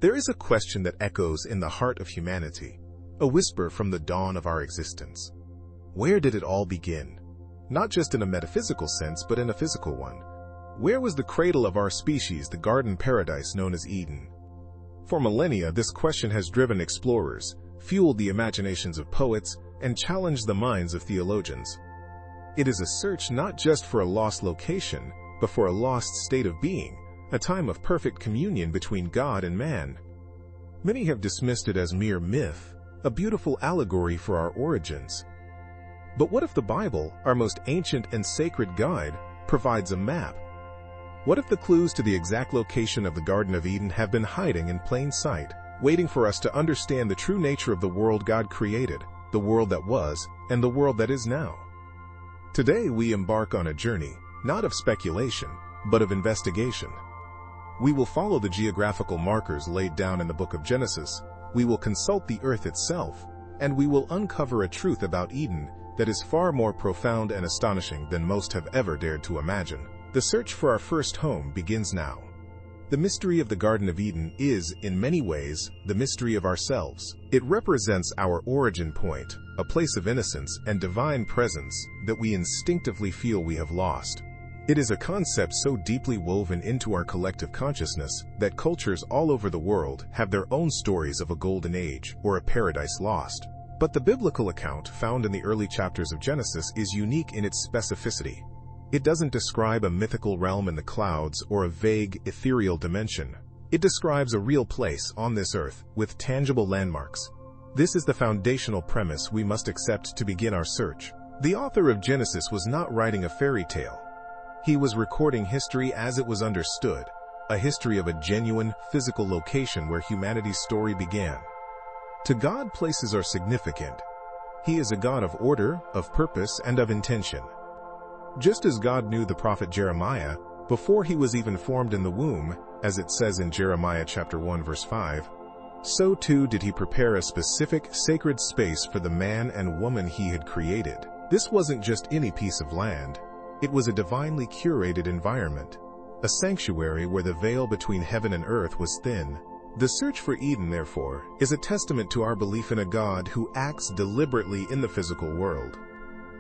There is a question that echoes in the heart of humanity, a whisper from the dawn of our existence. Where did it all begin? Not just in a metaphysical sense, but in a physical one. Where was the cradle of our species, the garden paradise known as Eden? For millennia, this question has driven explorers, fueled the imaginations of poets, and challenged the minds of theologians. It is a search not just for a lost location, but for a lost state of being, a time of perfect communion between God and man. Many have dismissed it as mere myth, a beautiful allegory for our origins. But what if the Bible, our most ancient and sacred guide, provides a map? What if the clues to the exact location of the Garden of Eden have been hiding in plain sight, waiting for us to understand the true nature of the world God created, the world that was, and the world that is now? Today we embark on a journey, not of speculation, but of investigation. We will follow the geographical markers laid down in the book of Genesis, we will consult the earth itself, and we will uncover a truth about Eden that is far more profound and astonishing than most have ever dared to imagine. The search for our first home begins now. The mystery of the Garden of Eden is, in many ways, the mystery of ourselves. It represents our origin point, a place of innocence and divine presence that we instinctively feel we have lost. It is a concept so deeply woven into our collective consciousness that cultures all over the world have their own stories of a golden age or a paradise lost. But the biblical account found in the early chapters of Genesis is unique in its specificity. It doesn't describe a mythical realm in the clouds or a vague, ethereal dimension. It describes a real place on this earth with tangible landmarks. This is the foundational premise we must accept to begin our search. The author of Genesis was not writing a fairy tale. He was recording history as it was understood, a history of a genuine, physical location where humanity's story began. To God, places are significant. He is a God of order, of purpose, and of intention. Just as God knew the prophet Jeremiah before he was even formed in the womb, as it says in Jeremiah chapter 1 verse 5, so too did he prepare a specific sacred space for the man and woman he had created. This wasn't just any piece of land. It was a divinely curated environment, a sanctuary where the veil between heaven and earth was thin. The search for Eden, therefore, is a testament to our belief in a God who acts deliberately in the physical world.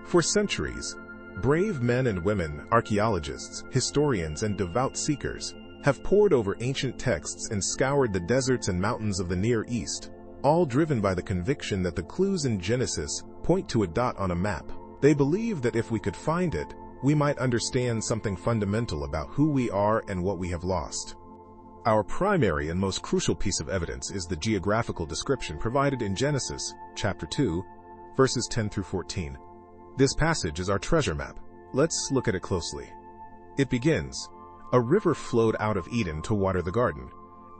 For centuries, brave men and women, archaeologists, historians, and devout seekers have pored over ancient texts and scoured the deserts and mountains of the Near East, all driven by the conviction that the clues in Genesis point to a dot on a map. They believe that if we could find it, we might understand something fundamental about who we are and what we have lost. Our primary and most crucial piece of evidence is the geographical description provided in Genesis, chapter 2, verses 10 through 14. This passage is our treasure map. Let's look at it closely. It begins, "A river flowed out of Eden to water the garden,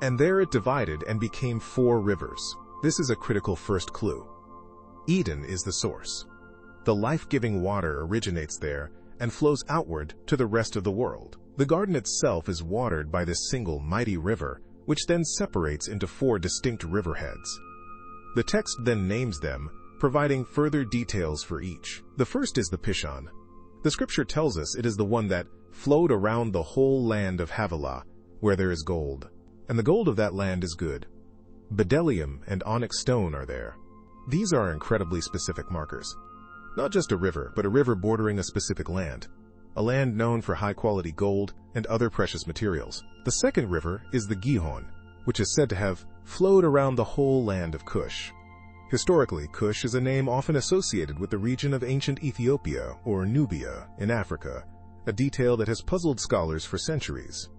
and there it divided and became 4 rivers." This is a critical first clue. Eden is the source. The life-giving water originates there and flows outward to the rest of the world. The garden itself is watered by this single mighty river, which then separates into 4 distinct riverheads. The text then names them, providing further details for each. The first is the Pishon. The scripture tells us it is the one that flowed around the whole land of Havilah, where there is gold. And the gold of that land is good. Bdellium and onyx stone are there. These are incredibly specific markers. Not just a river, but a river bordering a specific land. A land known for high-quality gold and other precious materials. The second river is the Gihon, which is said to have flowed around the whole land of Cush. Historically, Cush is a name often associated with the region of ancient Ethiopia or Nubia in Africa, a detail that has puzzled scholars for centuries.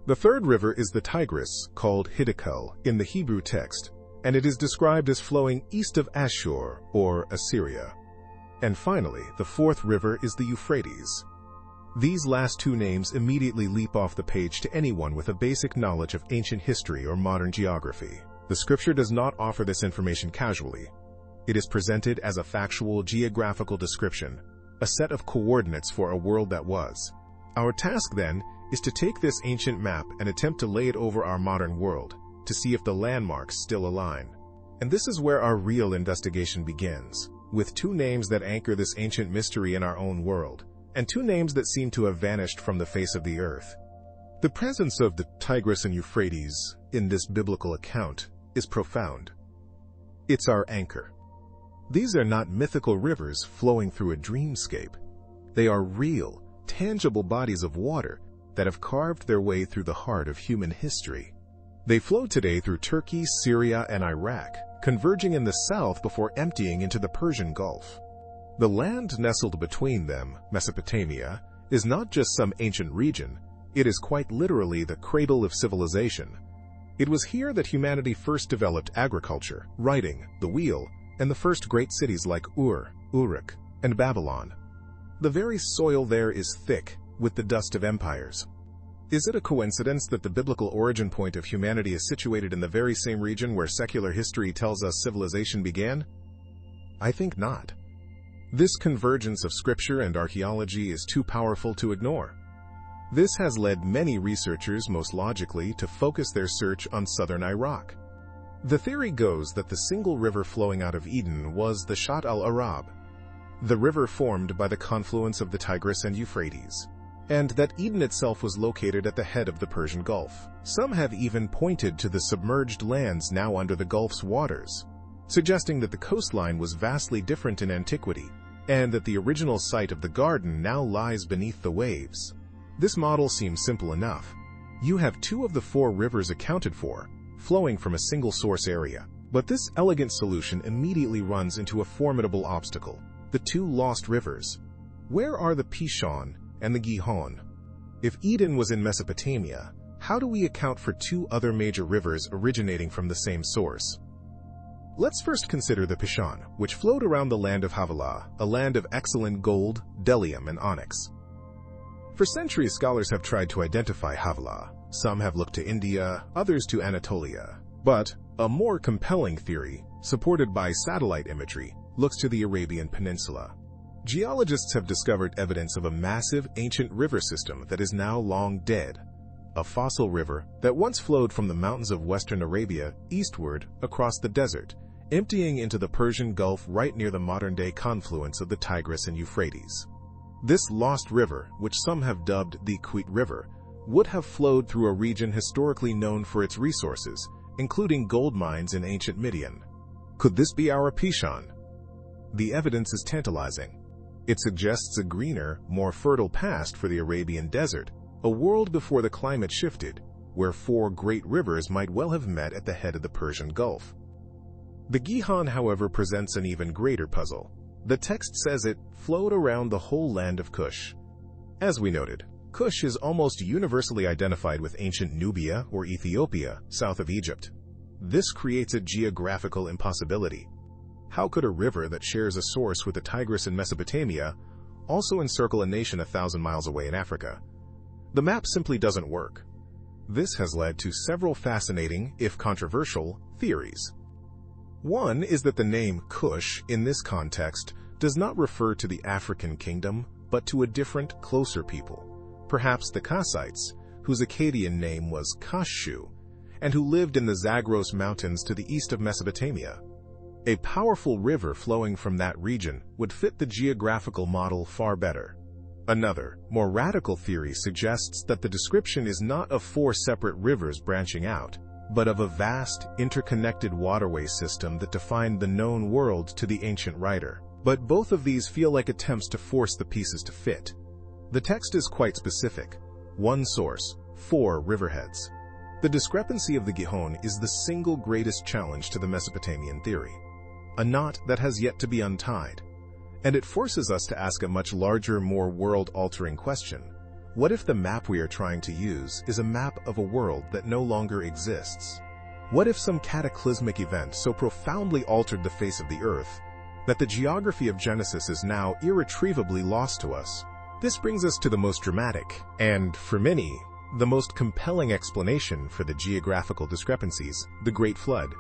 The third river is the Tigris, called Hiddekel in the Hebrew text, and it is described as flowing east of Ashur or Assyria. And finally, the fourth river is the Euphrates. These last 2 names immediately leap off the page to anyone with a basic knowledge of ancient history or modern geography. The scripture does not offer this information casually. It is presented as a factual geographical description, a set of coordinates for a world that was. Our task, then, is to take this ancient map and attempt to lay it over our modern world, to see if the landmarks still align. And this is where our real investigation begins, with 2 names that anchor this ancient mystery in our own world, and 2 names that seem to have vanished from the face of the earth. The presence of the Tigris and Euphrates in this biblical account is profound. It's our anchor. These are not mythical rivers flowing through a dreamscape. They are real, tangible bodies of water that have carved their way through the heart of human history. They flow today through Turkey, Syria, and Iraq, converging in the south before emptying into the Persian Gulf. The land nestled between them, Mesopotamia, is not just some ancient region. It is quite literally the cradle of civilization. It was here that humanity first developed agriculture, writing, the wheel, and the first great cities like Ur, Uruk, and Babylon. The very soil there is thick with the dust of empires. Is it a coincidence that the biblical origin point of humanity is situated in the very same region where secular history tells us civilization began? I think not. This convergence of scripture and archaeology is too powerful to ignore. This has led many researchers, most logically, to focus their search on southern Iraq. The theory goes that the single river flowing out of Eden was the Shatt al-Arab, the river formed by the confluence of the Tigris and Euphrates, and that Eden itself was located at the head of the Persian Gulf. Some have even pointed to the submerged lands now under the Gulf's waters, suggesting that the coastline was vastly different in antiquity, and that the original site of the garden now lies beneath the waves. This model seems simple enough. You have 2 of the 4 rivers accounted for, flowing from a single source area. But this elegant solution immediately runs into a formidable obstacle: the 2 lost rivers. Where are the Pishon and the Gihon? If Eden was in Mesopotamia, how do we account for 2 other major rivers originating from the same source? Let's first consider the Pishon, which flowed around the land of Havilah, a land of excellent gold, bdellium, and onyx. For centuries, scholars have tried to identify Havilah. Some have looked to India, others to Anatolia. But a more compelling theory, supported by satellite imagery, looks to the Arabian Peninsula. Geologists have discovered evidence of a massive ancient river system that is now long dead, a fossil river that once flowed from the mountains of western Arabia eastward across the desert, emptying into the Persian Gulf right near the modern-day confluence of the Tigris and Euphrates. This lost river, which some have dubbed the Khwit River, would have flowed through a region historically known for its resources, including gold mines in ancient Midian. Could this be our Pishon? The evidence is tantalizing. It suggests a greener, more fertile past for the Arabian desert, a world before the climate shifted, where 4 great rivers might well have met at the head of the Persian Gulf. The Gihon, however, presents an even greater puzzle. The text says it flowed around the whole land of Kush. As we noted, Kush is almost universally identified with ancient Nubia or Ethiopia, south of Egypt. This creates a geographical impossibility. How could a river that shares a source with the Tigris in Mesopotamia also encircle a nation 1,000 miles away in Africa? The map simply doesn't work. This has led to several fascinating, if controversial, theories. One is that the name Kush in this context does not refer to the African kingdom, but to a different, closer people. Perhaps the Kassites, whose Akkadian name was Kashu, and who lived in the Zagros Mountains to the east of Mesopotamia. A powerful river flowing from that region would fit the geographical model far better. Another, more radical theory suggests that the description is not of 4 separate rivers branching out, but of a vast, interconnected waterway system that defined the known world to the ancient writer. But both of these feel like attempts to force the pieces to fit. The text is quite specific. 1 source, 4 riverheads. The discrepancy of the Gihon is the single greatest challenge to the Mesopotamian theory, a knot that has yet to be untied. And it forces us to ask a much larger, more world-altering question. What if the map we are trying to use is a map of a world that no longer exists? What if some cataclysmic event so profoundly altered the face of the earth that the geography of Genesis is now irretrievably lost to us? This brings us to the most dramatic, and, for many, the most compelling explanation for the geographical discrepancies: the Great Flood.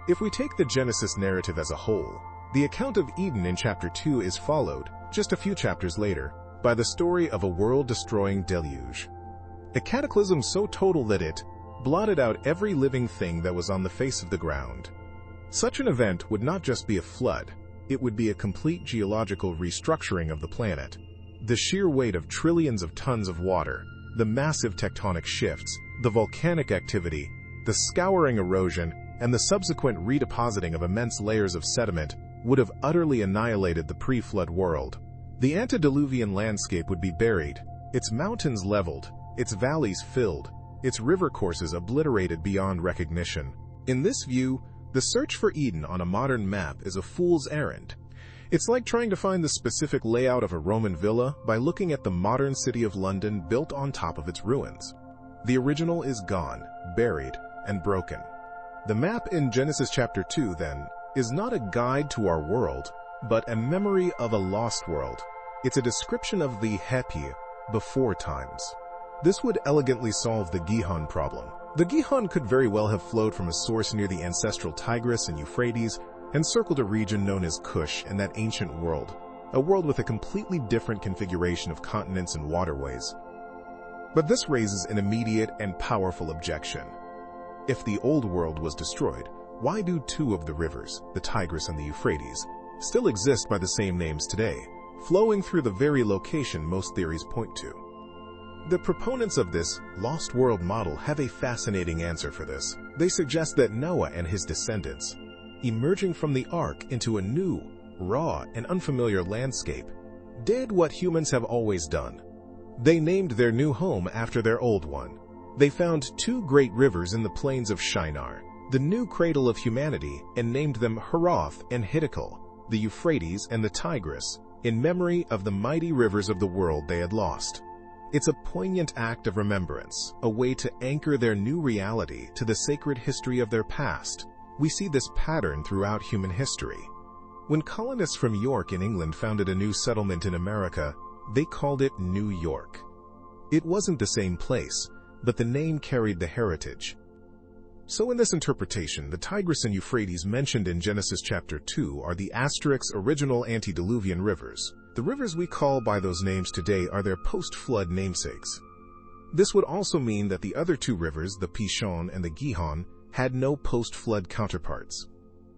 If we take the Genesis narrative as a whole, the account of Eden in chapter 2 is followed, just a few chapters later, by the story of a world-destroying deluge. A cataclysm so total that it blotted out every living thing that was on the face of the ground. Such an event would not just be a flood, it would be a complete geological restructuring of the planet. The sheer weight of trillions of tons of water, the massive tectonic shifts, the volcanic activity, the scouring erosion, and the subsequent redepositing of immense layers of sediment would have utterly annihilated the pre-flood world. The antediluvian landscape would be buried, its mountains leveled, its valleys filled, its river courses obliterated beyond recognition. In this view, the search for Eden on a modern map is a fool's errand. It's like trying to find the specific layout of a Roman villa by looking at the modern city of London built on top of its ruins. The original is gone, buried, and broken. The map in Genesis chapter 2, then, is not a guide to our world, but a memory of a lost world. It's a description of the Hapi, before times. This would elegantly solve the Gihon problem. The Gihon could very well have flowed from a source near the ancestral Tigris and Euphrates and circled a region known as Kush in that ancient world, a world with a completely different configuration of continents and waterways. But this raises an immediate and powerful objection. If the old world was destroyed, why do two of the rivers, the Tigris and the Euphrates, still exist by the same names today, flowing through the very location most theories point to? The proponents of this lost world model have a fascinating answer for this. They suggest that Noah and his descendants, emerging from the ark into a new, raw, and unfamiliar landscape, did what humans have always done. They named their new home after their old one. They found two great rivers in the plains of Shinar, the new cradle of humanity, and named them Herath and Hiddekel, the Euphrates and the Tigris, in memory of the mighty rivers of the world they had lost. It's a poignant act of remembrance, a way to anchor their new reality to the sacred history of their past. We see this pattern throughout human history. When colonists from York in England founded a new settlement in America, they called it New York. It wasn't the same place, but the name carried the heritage. So in this interpretation, the Tigris and Euphrates mentioned in Genesis chapter 2 are the Asterix original antediluvian rivers. The rivers we call by those names today are their post-flood namesakes. This would also mean that the other two rivers, the Pishon and the Gihon, had no post-flood counterparts.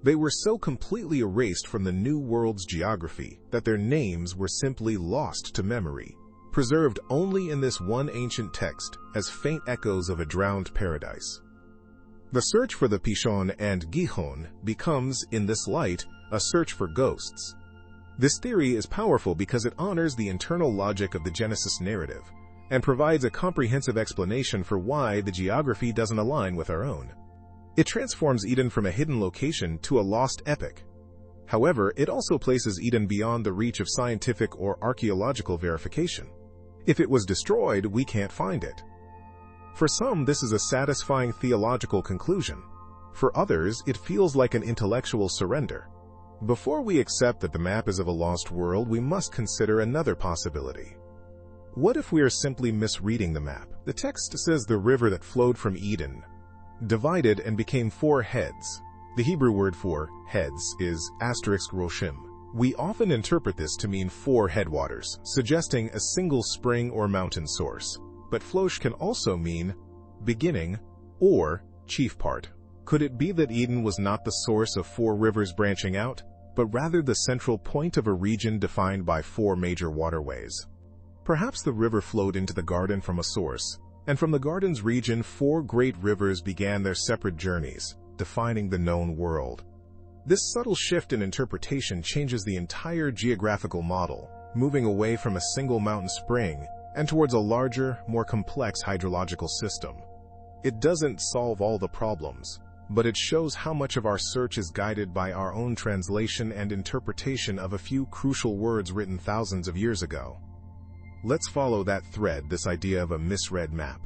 They were so completely erased from the New World's geography that their names were simply lost to memory, preserved only in this one ancient text as faint echoes of a drowned paradise. The search for the Pishon and Gihon becomes, in this light, a search for ghosts. This theory is powerful because it honors the internal logic of the Genesis narrative and provides a comprehensive explanation for why the geography doesn't align with our own. It transforms Eden from a hidden location to a lost epic. However, it also places Eden beyond the reach of scientific or archaeological verification. If it was destroyed, we can't find it. For some, this is a satisfying theological conclusion. For others, it feels like an intellectual surrender. Before we accept that the map is of a lost world, we must consider another possibility. What if we are simply misreading the map? The text says the river that flowed from Eden divided and became 4 heads. The Hebrew word for heads is asterisk roshim. We often interpret this to mean 4 headwaters, suggesting a single spring or mountain source. But flosh can also mean beginning or chief part. Could it be that Eden was not the source of 4 rivers branching out, but rather the central point of a region defined by 4 major waterways? Perhaps the river flowed into the garden from a source, and from the garden's region 4 great rivers began their separate journeys, defining the known world. This subtle shift in interpretation changes the entire geographical model, moving away from a single mountain spring and towards a larger, more complex hydrological system. It doesn't solve all the problems, but it shows how much of our search is guided by our own translation and interpretation of a few crucial words written thousands of years ago. Let's follow that thread, this idea of a misread map.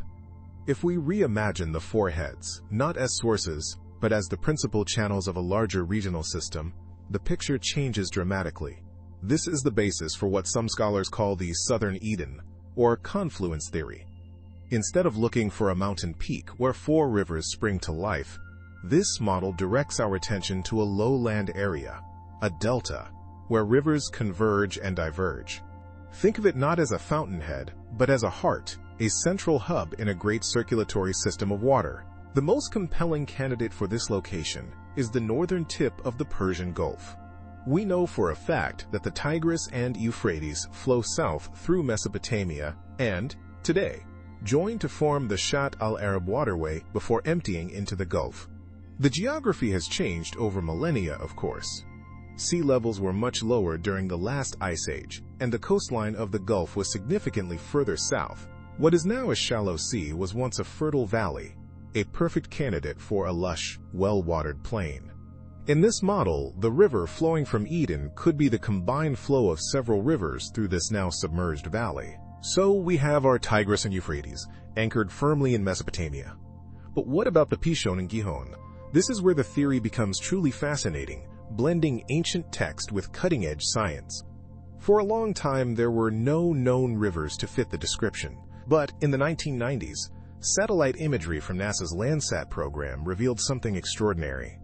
If we reimagine the 4 heads, not as sources, but as the principal channels of a larger regional system, the picture changes dramatically. This is the basis for what some scholars call the Southern Eden, or confluence theory. Instead of looking for a mountain peak where 4 rivers spring to life, this model directs our attention to a lowland area, a delta, where rivers converge and diverge. Think of it not as a fountainhead, but as a heart, a central hub in a great circulatory system of water. The most compelling candidate for this location is the northern tip of the Persian Gulf. We know for a fact that the Tigris and Euphrates flow south through Mesopotamia and, today, join to form the Shatt al-Arab waterway before emptying into the Gulf. The geography has changed over millennia, of course. Sea levels were much lower during the last ice age, and the coastline of the Gulf was significantly further south. What is now a shallow sea was once a fertile valley, a perfect candidate for a lush, well-watered plain. In this model, the river flowing from Eden could be the combined flow of several rivers through this now submerged valley. So we have our Tigris and Euphrates, anchored firmly in Mesopotamia. But what about the Pishon and Gihon? This is where the theory becomes truly fascinating, blending ancient text with cutting-edge science. For a long time, there were no known rivers to fit the description. But in the 1990s, satellite imagery from NASA's Landsat program revealed something extraordinary.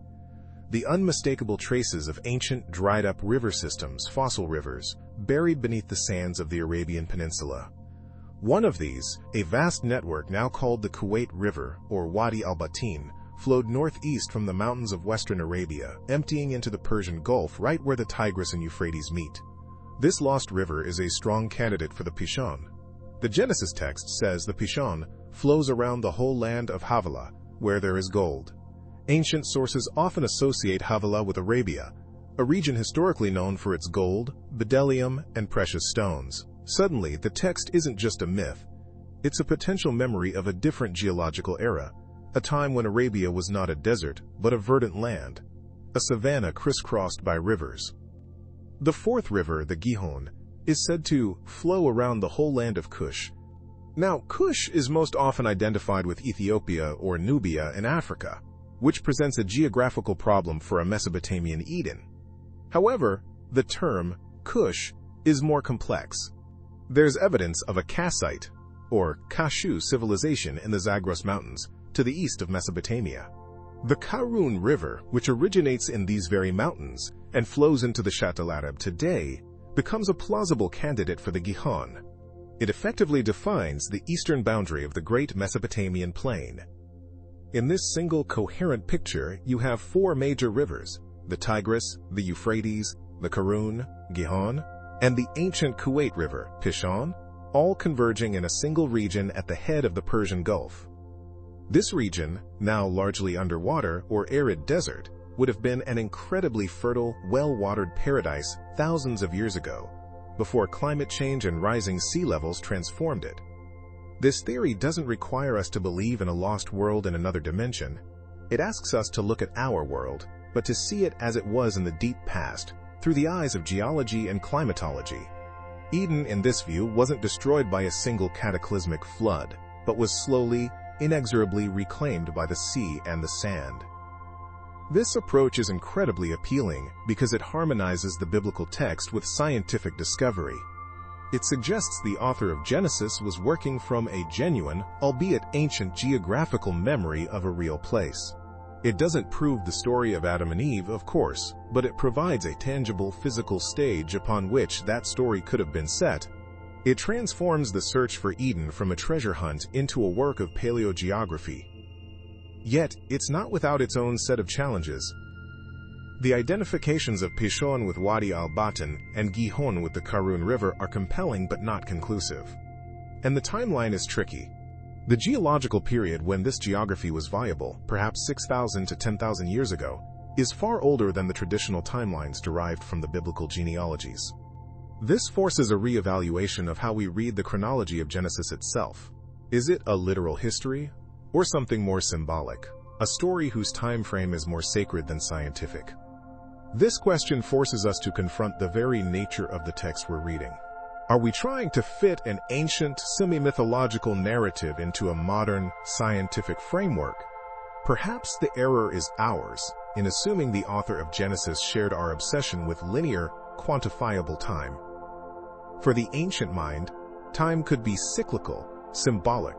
The unmistakable traces of ancient, dried-up river systems, fossil rivers, buried beneath the sands of the Arabian Peninsula. One of these, a vast network now called the Kuwait River, or Wadi al-Batin, flowed northeast from the mountains of western Arabia, emptying into the Persian Gulf right where the Tigris and Euphrates meet. This lost river is a strong candidate for the Pishon. The Genesis text says the Pishon flows around the whole land of Havilah, where there is gold. Ancient sources often associate Havilah with Arabia, a region historically known for its gold, bdellium, and precious stones. Suddenly, the text isn't just a myth. It's a potential memory of a different geological era, a time when Arabia was not a desert, but a verdant land, a savanna crisscrossed by rivers. The fourth river, the Gihon, is said to flow around the whole land of Kush. Now, Kush is most often identified with Ethiopia or Nubia in Africa, which presents a geographical problem for a Mesopotamian Eden. However, the term Kush is more complex. There's evidence of a Kassite, or Kashu civilization in the Zagros Mountains, to the east of Mesopotamia. The Karun River, which originates in these very mountains and flows into the Shatt al-Arab today, becomes a plausible candidate for the Gihon. It effectively defines the eastern boundary of the great Mesopotamian plain. In this single coherent picture, you have four major rivers, the Tigris, the Euphrates, the Karun, Gihon, and the ancient Kuwait River, Pishon, all converging in a single region at the head of the Persian Gulf. This region, now largely underwater or arid desert, would have been an incredibly fertile, well-watered paradise thousands of years ago, before climate change and rising sea levels transformed it. This theory doesn't require us to believe in a lost world in another dimension. It asks us to look at our world, but to see it as it was in the deep past, through the eyes of geology and climatology. Eden, in this view, wasn't destroyed by a single cataclysmic flood, but was slowly, inexorably reclaimed by the sea and the sand. This approach is incredibly appealing because it harmonizes the biblical text with scientific discovery. It suggests the author of Genesis was working from a genuine, albeit ancient geographical memory of a real place. It doesn't prove the story of Adam and Eve, of course, but it provides a tangible physical stage upon which that story could have been set. It transforms the search for Eden from a treasure hunt into a work of paleogeography. Yet, it's not without its own set of challenges. The identifications of Pishon with Wadi al-Batin and Gihon with the Karun River are compelling but not conclusive. And the timeline is tricky. The geological period when this geography was viable, perhaps 6,000 to 10,000 years ago, is far older than the traditional timelines derived from the biblical genealogies. This forces a re-evaluation of how we read the chronology of Genesis itself. Is it a literal history, or something more symbolic, a story whose time frame is more sacred than scientific? This question forces us to confront the very nature of the text we're reading. Are we trying to fit an ancient, semi-mythological narrative into a modern, scientific framework? Perhaps the error is ours, in assuming the author of Genesis shared our obsession with linear, quantifiable time. For the ancient mind, time could be cyclical, symbolic.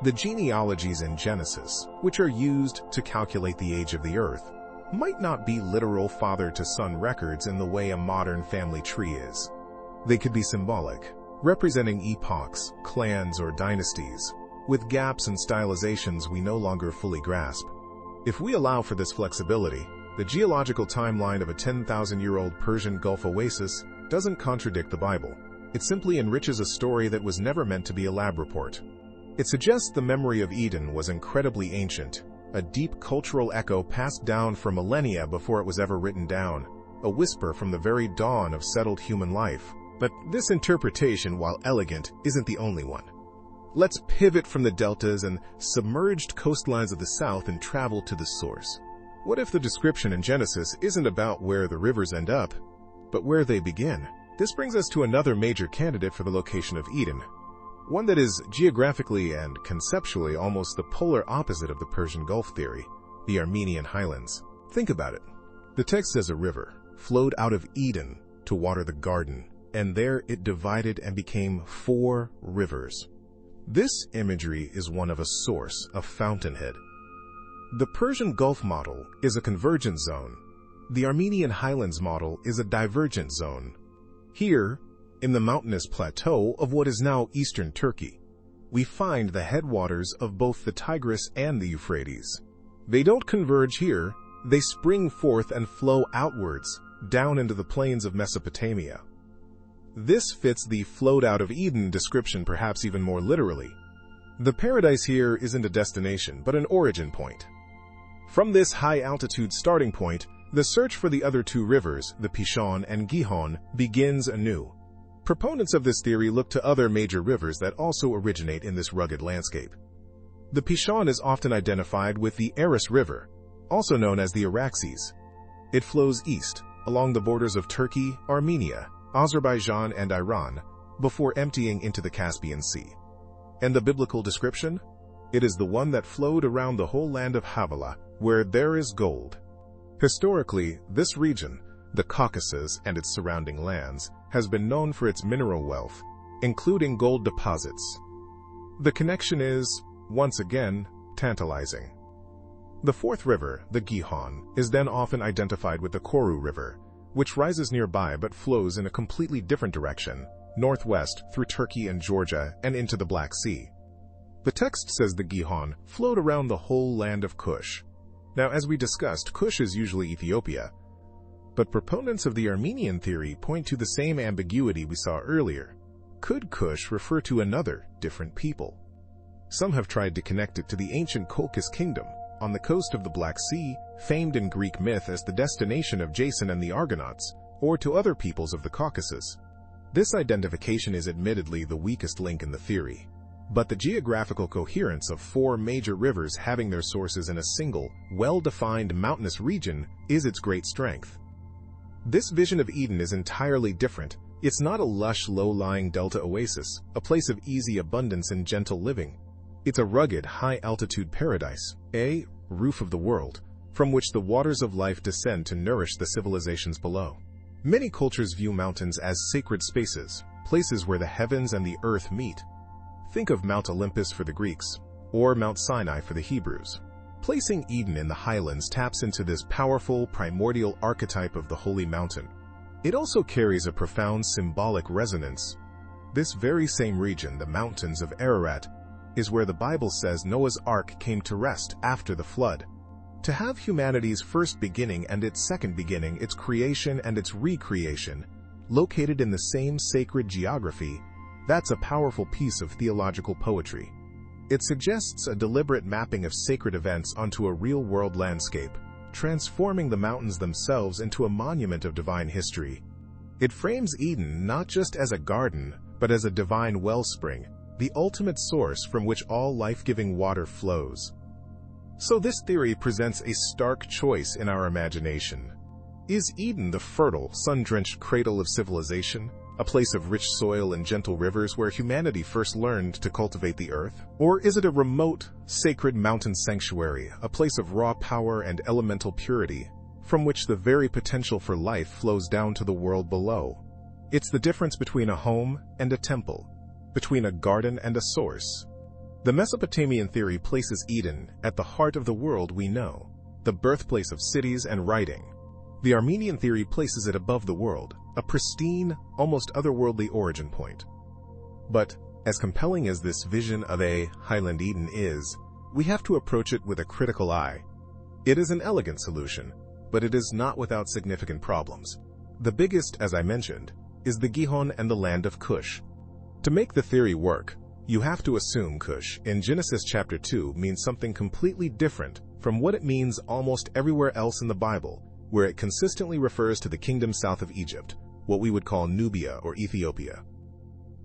The genealogies in Genesis, which are used to calculate the age of the earth, might not be literal father-to-son records in the way a modern family tree is. They could be symbolic, representing epochs, clans, or dynasties, with gaps and stylizations we no longer fully grasp. If we allow for this flexibility, the geological timeline of a 10,000-year-old Persian Gulf oasis doesn't contradict the Bible. It simply enriches a story that was never meant to be a lab report. It suggests the memory of Eden was incredibly ancient, a deep cultural echo passed down for millennia before it was ever written down, a whisper from the very dawn of settled human life. But this interpretation, while elegant, isn't the only one. Let's pivot from the deltas and submerged coastlines of the south and travel to the source. What if the description in Genesis isn't about where the rivers end up, but where they begin? This brings us to another major candidate for the location of Eden, one that is geographically and conceptually almost the polar opposite of the Persian Gulf theory, the Armenian highlands. Think about it. The text says a river flowed out of Eden to water the garden, and there it divided and became 4 rivers. This imagery is one of a source, a fountainhead. The Persian Gulf model is a convergent zone. The Armenian highlands model is a divergent zone. Here, in the mountainous plateau of what is now eastern Turkey, we find the headwaters of both the Tigris and the Euphrates. They don't converge here, they spring forth and flow outwards, down into the plains of Mesopotamia. This fits the flowed out of Eden description perhaps even more literally. The paradise here isn't a destination, but an origin point. From this high-altitude starting point, the search for the other 2 rivers, the Pishon and Gihon, begins anew. Proponents of this theory look to other major rivers that also originate in this rugged landscape. The Pishon is often identified with the Aras River, also known as the Araxes. It flows east, along the borders of Turkey, Armenia, Azerbaijan, and Iran, before emptying into the Caspian Sea. And the biblical description? It is the one that flowed around the whole land of Havilah, where there is gold. Historically, this region, the Caucasus and its surrounding lands, has been known for its mineral wealth, including gold deposits. The connection is, once again, tantalizing. The 4th river, the Gihon, is then often identified with the Koru River, which rises nearby but flows in a completely different direction, northwest through Turkey and Georgia and into the Black Sea. The text says the Gihon flowed around the whole land of Kush. Now, as we discussed, Kush is usually Ethiopia, but proponents of the Armenian theory point to the same ambiguity we saw earlier. Could Kush refer to another, different people? Some have tried to connect it to the ancient Colchis kingdom, on the coast of the Black Sea, famed in Greek myth as the destination of Jason and the Argonauts, or to other peoples of the Caucasus. This identification is admittedly the weakest link in the theory, but the geographical coherence of 4 major rivers having their sources in a single, well-defined mountainous region is its great strength. This vision of Eden is entirely different. It's not a lush, low-lying delta oasis, a place of easy abundance and gentle living. It's a rugged, high-altitude paradise, a roof of the world, from which the waters of life descend to nourish the civilizations below. Many cultures view mountains as sacred spaces, places where the heavens and the earth meet. Think of Mount Olympus for the Greeks, or Mount Sinai for the Hebrews. Placing Eden in the highlands taps into this powerful, primordial archetype of the holy mountain. It also carries a profound symbolic resonance. This very same region, the mountains of Ararat, is where the Bible says Noah's Ark came to rest after the flood. To have humanity's first beginning and its second beginning, its creation and its recreation, located in the same sacred geography, that's a powerful piece of theological poetry. It suggests a deliberate mapping of sacred events onto a real-world landscape, transforming the mountains themselves into a monument of divine history. It frames Eden not just as a garden, but as a divine wellspring, the ultimate source from which all life-giving water flows. So this theory presents a stark choice in our imagination. Is Eden the fertile, sun-drenched cradle of civilization? A place of rich soil and gentle rivers where humanity first learned to cultivate the earth? Or is it a remote, sacred mountain sanctuary, a place of raw power and elemental purity, from which the very potential for life flows down to the world below? It's the difference between a home and a temple, between a garden and a source. The Mesopotamian theory places Eden at the heart of the world we know, the birthplace of cities and writing. The Armenian theory places it above the world, a pristine, almost otherworldly origin point. But, as compelling as this vision of a Highland Eden is, we have to approach it with a critical eye. It is an elegant solution, but it is not without significant problems. The biggest, as I mentioned, is the Gihon and the land of Kush. To make the theory work, You have to assume Cush in Genesis chapter 2 means something completely different from what it means almost everywhere else in the Bible, where it consistently refers to the kingdom south of Egypt, what we would call Nubia or Ethiopia.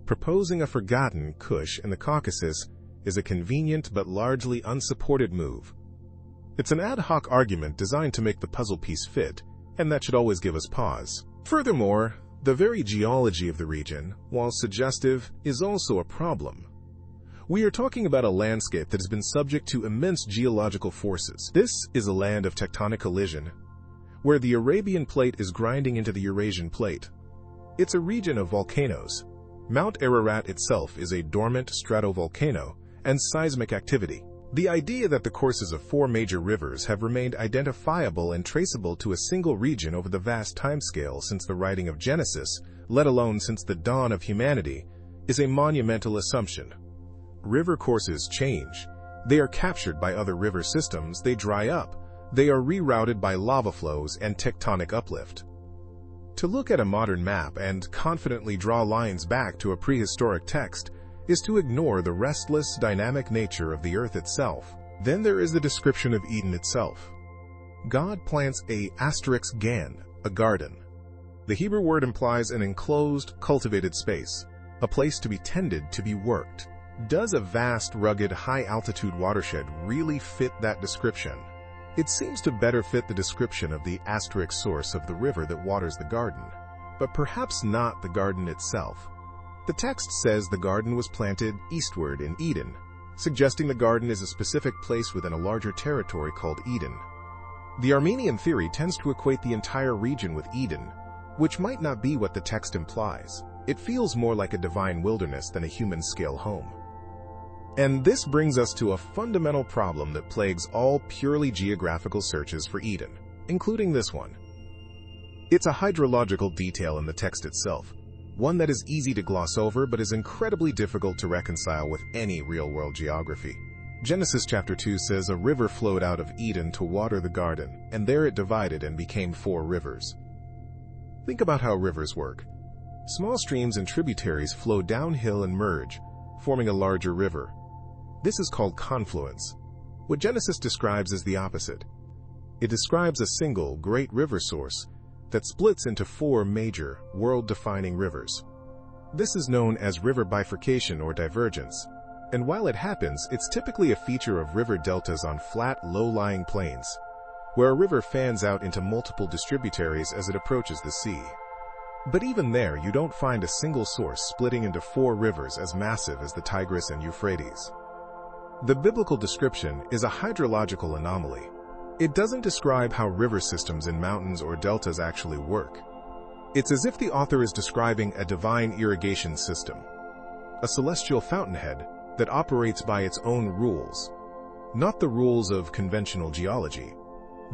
Proposing a forgotten Cush in the Caucasus is a convenient but largely unsupported move. It's an ad hoc argument designed to make the puzzle piece fit, and that should always give us pause. Furthermore, the very geology of the region, while suggestive, is also a problem. We are talking about a landscape that has been subject to immense geological forces. This is a land of tectonic collision, where the Arabian Plate is grinding into the Eurasian Plate. It's a region of volcanoes. Mount Ararat itself is a dormant stratovolcano and seismic activity. The idea that the courses of 4 major rivers have remained identifiable and traceable to a single region over the vast timescale since the writing of Genesis, let alone since the dawn of humanity, is a monumental assumption. River courses change. They are captured by other river systems, they dry up, they are rerouted by lava flows and tectonic uplift. To look at a modern map and confidently draw lines back to a prehistoric text is to ignore the restless, dynamic nature of the earth itself. Then there is the description of Eden itself. God plants a *gan, a garden. The Hebrew word implies an enclosed, cultivated space, a place to be tended, to be worked. Does a vast, rugged, high-altitude watershed really fit that description? It seems to better fit the description of the source of the river that waters the garden, but perhaps not the garden itself. The text says the garden was planted eastward in Eden, suggesting the garden is a specific place within a larger territory called Eden. The Armenian theory tends to equate the entire region with Eden, which might not be what the text implies. It feels more like a divine wilderness than a human-scale home. And this brings us to a fundamental problem that plagues all purely geographical searches for Eden, including this one. It's a hydrological detail in the text itself, one that is easy to gloss over but is incredibly difficult to reconcile with any real-world geography. Genesis chapter 2 says a river flowed out of Eden to water the garden, and there it divided and became 4 rivers. Think about how rivers work. Small streams and tributaries flow downhill and merge, forming a larger river. This is called confluence. What Genesis describes is the opposite. It describes a single, great river source that splits into 4 major, world-defining rivers. This is known as river bifurcation or divergence, and while it happens, it's typically a feature of river deltas on flat, low-lying plains, where a river fans out into multiple distributaries as it approaches the sea. But even there, you don't find a single source splitting into 4 rivers as massive as the Tigris and Euphrates. The biblical description is a hydrological anomaly. It doesn't describe how river systems in mountains or deltas actually work. It's as if the author is describing a divine irrigation system, a celestial fountainhead that operates by its own rules, not the rules of conventional geology.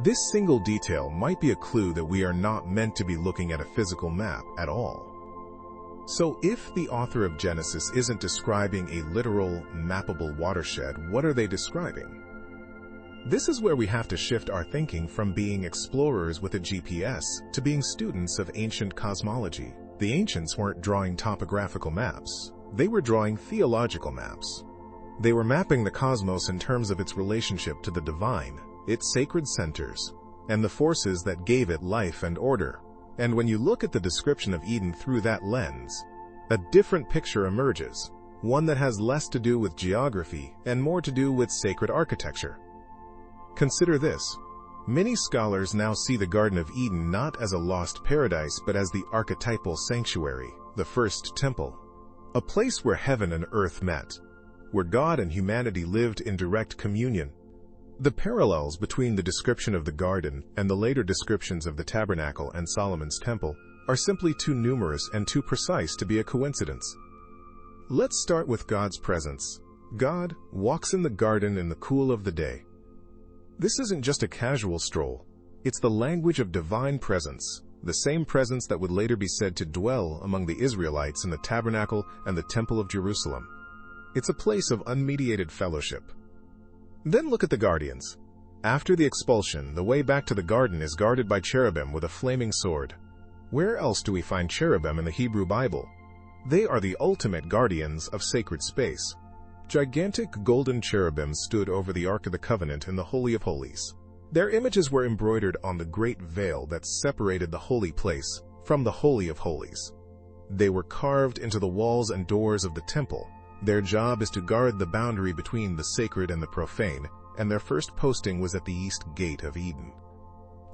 This single detail might be a clue that we are not meant to be looking at a physical map at all. So if the author of Genesis isn't describing a literal, mappable watershed, what are they describing? This is where we have to shift our thinking from being explorers with a GPS to being students of ancient cosmology. The ancients weren't drawing topographical maps. They were drawing theological maps. They were mapping the cosmos in terms of its relationship to the divine, its sacred centers, and the forces that gave it life and order. And when you look at the description of Eden through that lens, a different picture emerges, one that has less to do with geography and more to do with sacred architecture. Consider this. Many scholars now see the Garden of Eden not as a lost paradise but as the archetypal sanctuary, the first temple, a place where heaven and earth met, where God and humanity lived in direct communion. The parallels between the description of the garden and the later descriptions of the tabernacle and Solomon's temple are simply too numerous and too precise to be a coincidence. Let's start with God's presence. God walks in the garden in the cool of the day. This isn't just a casual stroll. It's the language of divine presence, the same presence that would later be said to dwell among the Israelites in the tabernacle and the temple of Jerusalem. It's a place of unmediated fellowship. Then look at the guardians. After the expulsion, the way back to the garden is guarded by cherubim with a flaming sword. Where else do we find cherubim in the Hebrew Bible? They are the ultimate guardians of sacred space. Gigantic golden cherubim stood over the Ark of the Covenant in the Holy of Holies. Their images were embroidered on the great veil that separated the holy place from the Holy of Holies. They were carved into the walls and doors of the temple. Their job is to guard the boundary between the sacred and the profane, and their first posting was at the east gate of Eden.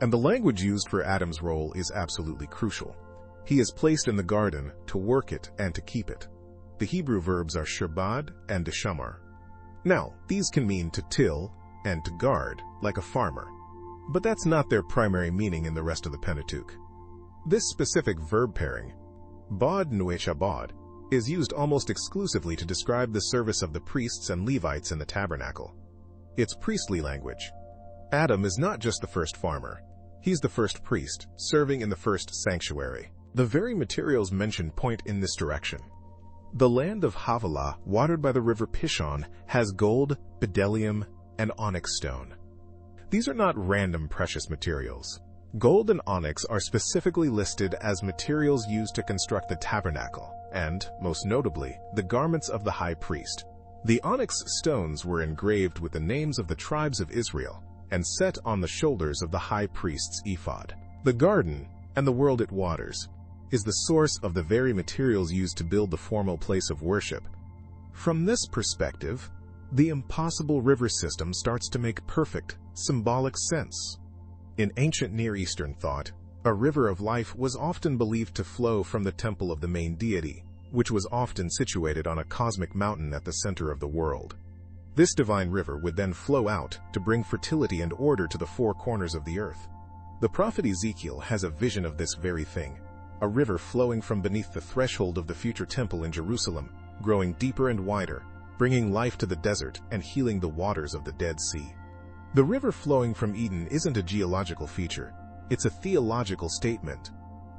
And the language used for Adam's role is absolutely crucial. He is placed in the garden to work it and to keep it. The Hebrew verbs are shabad and deshamar. Now, these can mean to till and to guard, like a farmer. But that's not their primary meaning in the rest of the Pentateuch. This specific verb pairing, bod nuei shabad, is used almost exclusively to describe the service of the priests and Levites in the tabernacle. It's priestly language. Adam is not just the first farmer. He's the first priest, serving in the first sanctuary. The very materials mentioned point in this direction. The land of Havilah, watered by the river Pishon, has gold, bdellium, and onyx stone. These are not random precious materials. Gold and onyx are specifically listed as materials used to construct the tabernacle, and, most notably, the garments of the high priest. The onyx stones were engraved with the names of the tribes of Israel and set on the shoulders of the high priest's ephod. The garden, and the world it waters, is the source of the very materials used to build the formal place of worship. From this perspective, the impossible river system starts to make perfect, symbolic sense. In ancient Near Eastern thought, a river of life was often believed to flow from the temple of the main deity, which was often situated on a cosmic mountain at the center of the world. This divine river would then flow out to bring fertility and order to the four corners of the earth. The prophet Ezekiel has a vision of this very thing, a river flowing from beneath the threshold of the future temple in Jerusalem, growing deeper and wider, bringing life to the desert and healing the waters of the Dead Sea. The river flowing from Eden isn't a geological feature, it's a theological statement.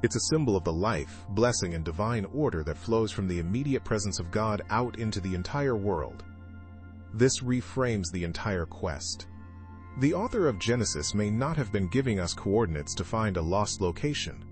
It's a symbol of the life, blessing, and divine order that flows from the immediate presence of God out into the entire world. This reframes the entire quest. The author of Genesis may not have been giving us coordinates to find a lost location.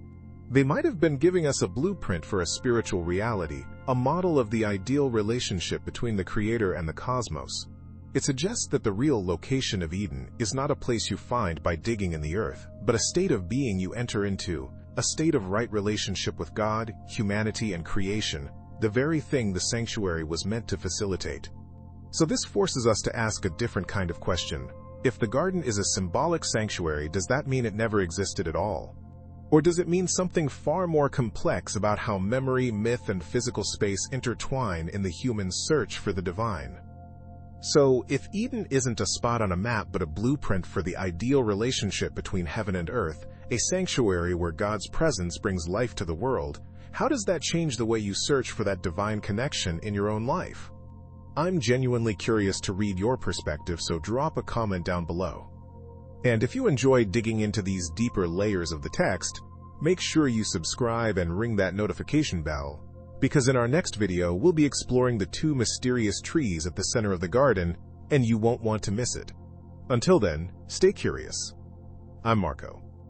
They might have been giving us a blueprint for a spiritual reality, a model of the ideal relationship between the Creator and the cosmos. It suggests that the real location of Eden is not a place you find by digging in the earth, but a state of being you enter into, a state of right relationship with God, humanity, and creation, the very thing the sanctuary was meant to facilitate. So this forces us to ask a different kind of question. If the garden is a symbolic sanctuary, does that mean it never existed at all? Or does it mean something far more complex about how memory, myth, and physical space intertwine in the human search for the divine? So, if Eden isn't a spot on a map but a blueprint for the ideal relationship between heaven and earth, a sanctuary where God's presence brings life to the world, how does that change the way you search for that divine connection in your own life? I'm genuinely curious to read your perspective, so drop a comment down below. And if you enjoy digging into these deeper layers of the text, make sure you subscribe and ring that notification bell, because in our next video we'll be exploring the two mysterious trees at the center of the garden, and you won't want to miss it. Until then, stay curious. I'm Marco.